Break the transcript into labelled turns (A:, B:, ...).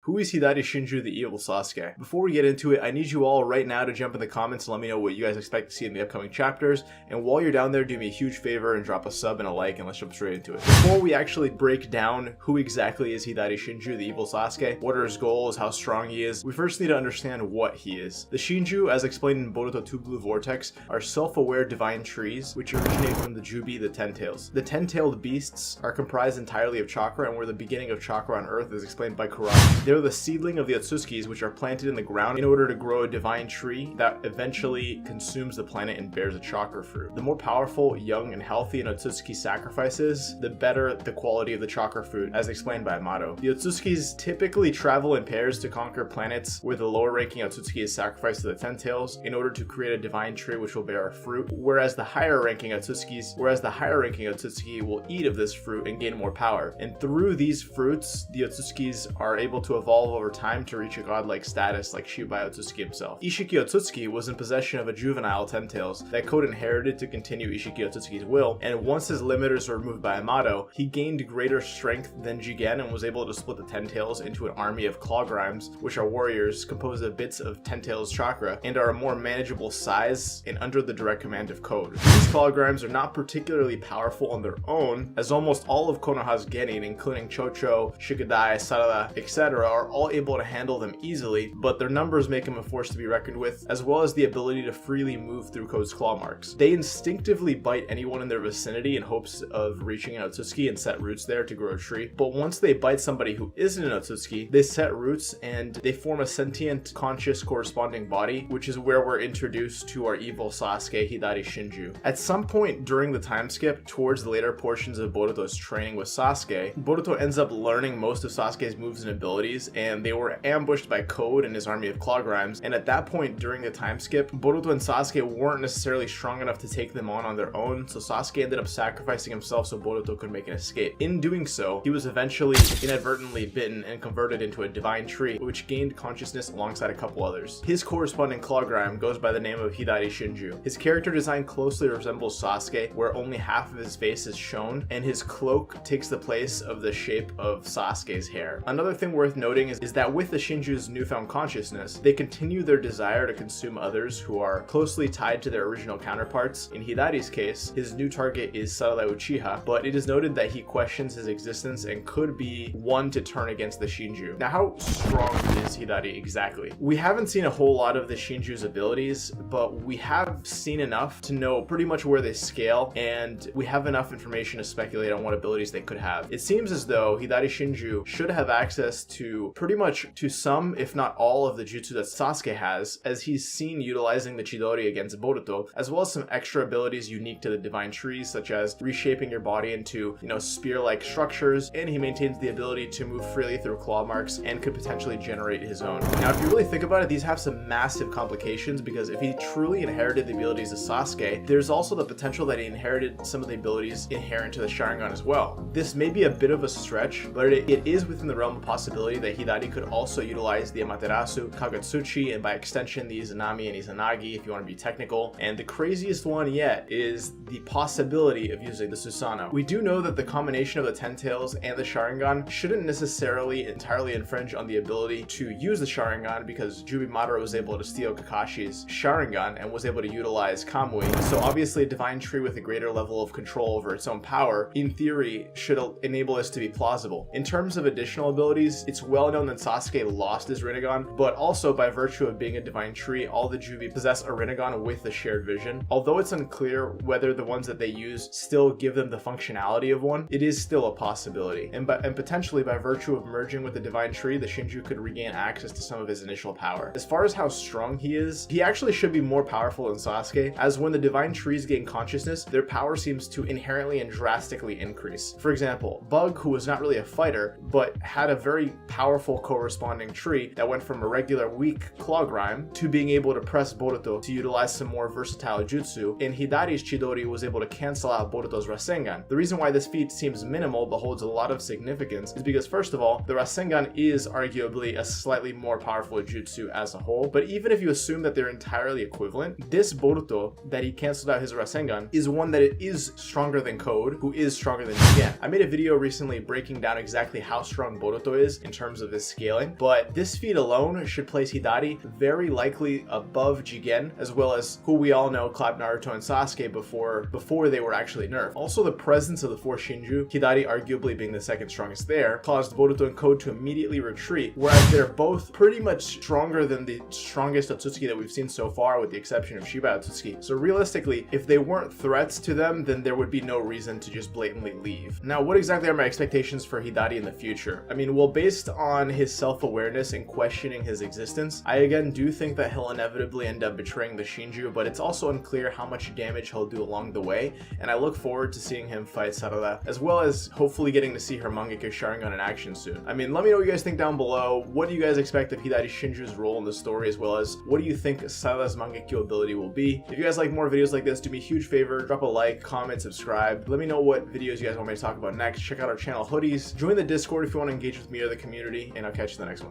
A: Who is Hidari Shinju, the evil Sasuke? Before we get into it, I need you all right now to jump in the comments and let me know what you guys expect to see in the upcoming chapters. And while you're down there, do me a huge favor and drop a sub and a like, and let's jump straight into it. Before we actually break down who exactly is Hidari Shinju, the evil Sasuke, what are his goals, how strong he is, we first need to understand what he is. The Shinju, as explained in Boruto Two Blue Vortex, are self-aware divine trees which originate from the Jubi, the Ten Tails. The ten-tailed beasts are comprised entirely of chakra, and were the beginning of chakra on Earth, as explained by Kurama. They're the seedling of the Otsutskis, which are planted in the ground in order to grow a divine tree that eventually consumes the planet and bears a chakra fruit. The more powerful, young, and healthy an Otsutsuki sacrifices, the better the quality of the chakra fruit, as explained by Amato. The Otsutskis typically travel in pairs to conquer planets where the lower-ranking Otsutsuki is sacrificed to the Ten Tails in order to create a divine tree which will bear a fruit, whereas the higher-ranking Otsutsuki will eat of this fruit and gain more power. And through these fruits, the Otsutskis are able to evolve over time to reach a godlike status like Shibai Otsutsuki himself. Ishiki Otsutsuki was in possession of a juvenile Ten Tails that Code inherited to continue Ishiki Otsutsuki's will, and once his limiters were removed by Amato, he gained greater strength than Jigen and was able to split the Ten Tails into an army of claw grimes, which are warriors composed of bits of Ten Tails chakra and are a more manageable size and under the direct command of Code. These claw grimes are not particularly powerful on their own, as almost all of Konoha's genin, including Chocho, Shikadai, Sarada, etc., are all able to handle them easily, but their numbers make him a force to be reckoned with, as well as the ability to freely move through Code's claw marks. They instinctively bite anyone in their vicinity in hopes of reaching an Otsutsuki and set roots there to grow a tree, but once they bite somebody who isn't an Otsutsuki, they set roots and they form a sentient, conscious corresponding body, which is where we're introduced to our evil Sasuke, Hidari Shinju. At some point during the time skip, towards the later portions of Boruto's training with Sasuke, Boruto ends up learning most of Sasuke's moves and abilities, and they were ambushed by Code and his army of claw grimes, and at that point during the time skip, Boruto and Sasuke weren't necessarily strong enough to take them on their own, so Sasuke ended up sacrificing himself so Boruto could make an escape. In doing so, he was eventually inadvertently bitten and converted into a divine tree, which gained consciousness alongside a couple others. His corresponding claw grime goes by the name of Hidari Shinju. His character design closely resembles Sasuke, where only half of his face is shown, and his cloak takes the place of the shape of Sasuke's hair. Another thing worth noting is that with the Shinju's newfound consciousness, they continue their desire to consume others who are closely tied to their original counterparts. In Hidari's case, his new target is Sarada Uchiha, but it is noted that he questions his existence and could be one to turn against the Shinju. Now, how strong is Hidari exactly? We haven't seen a whole lot of the Shinju's abilities, but we have seen enough to know pretty much where they scale, and we have enough information to speculate on what abilities they could have. It seems as though Hidari Shinju should have access to pretty much to some, if not all, of the jutsu that Sasuke has, as he's seen utilizing the Chidori against Boruto, as well as some extra abilities unique to the divine trees, such as reshaping your body into, spear-like structures, and he maintains the ability to move freely through claw marks and could potentially generate his own. Now, if you really think about it, these have some massive complications, because if he truly inherited the abilities of Sasuke, there's also the potential that he inherited some of the abilities inherent to the Sharingan as well. This may be a bit of a stretch, but it is within the realm of possibility that Hidari could also utilize the Amaterasu, Kagetsuchi, and by extension the Izanami and Izanagi if you want to be technical. And the craziest one yet is the possibility of using the Susanoo. We do know that the combination of the Ten Tails and the Sharingan shouldn't necessarily entirely infringe on the ability to use the Sharingan, because Jubi Madara was able to steal Kakashi's Sharingan and was able to utilize Kamui. So obviously a divine tree with a greater level of control over its own power, in theory, should enable us to be plausible. In terms of additional abilities, it's well known that Sasuke lost his Rinnegan, but also by virtue of being a divine tree, all the Jubi possess a Rinnegan with the shared vision. Although it's unclear whether the ones that they use still give them the functionality of one, it is still a possibility. And potentially by virtue of merging with the divine tree, the Shinju could regain access to some of his initial power. As far as how strong he is, he actually should be more powerful than Sasuke, as when the divine trees gain consciousness, their power seems to inherently and drastically increase. For example, Bug, who was not really a fighter, but had a very powerful corresponding tree that went from a regular weak claw grime to being able to press Boruto to utilize some more versatile jutsu, and Hidari's Chidori was able to cancel out Boruto's Rasengan. The reason why this feat seems minimal but holds a lot of significance is because, first of all, the Rasengan is arguably a slightly more powerful jutsu as a whole, but even if you assume that they're entirely equivalent, this Boruto that he canceled out his Rasengan is one that is stronger than Code, who is stronger than Jigen. I made a video recently breaking down exactly how strong Boruto is in terms terms of his scaling, but this feat alone should place Hidari very likely above Jigen, as well as who we all know clapped Naruto and Sasuke before they were actually nerfed. Also, the presence of the 4 Shinju, Hidari arguably being the second strongest there, caused Boruto and Code to immediately retreat, whereas they're both pretty much stronger than the strongest Otsutsuki that we've seen so far, with the exception of Shiba Otsutsuki. So realistically, if they weren't threats to them, then there would be no reason to just blatantly leave. Now, what exactly are my expectations for Hidari in the future? I mean, well, based on his self-awareness and questioning his existence, I again do think that he'll inevitably end up betraying the Shinju, but it's also unclear how much damage he'll do along the way, and I look forward to seeing him fight Sarada, as well as hopefully getting to see her Mangekyo Sharingan in action soon. I mean, let me know what you guys think down below. What do you guys expect of Hidari Shinju's role in the story, as well as what do you think Sarada's Mangekyo ability will be? If you guys like more videos like this, do me a huge favor, drop a like, comment, subscribe. Let me know what videos you guys want me to talk about next. Check out our channel hoodies. Join the Discord if you want to engage with me or the community, and I'll catch you in the next one.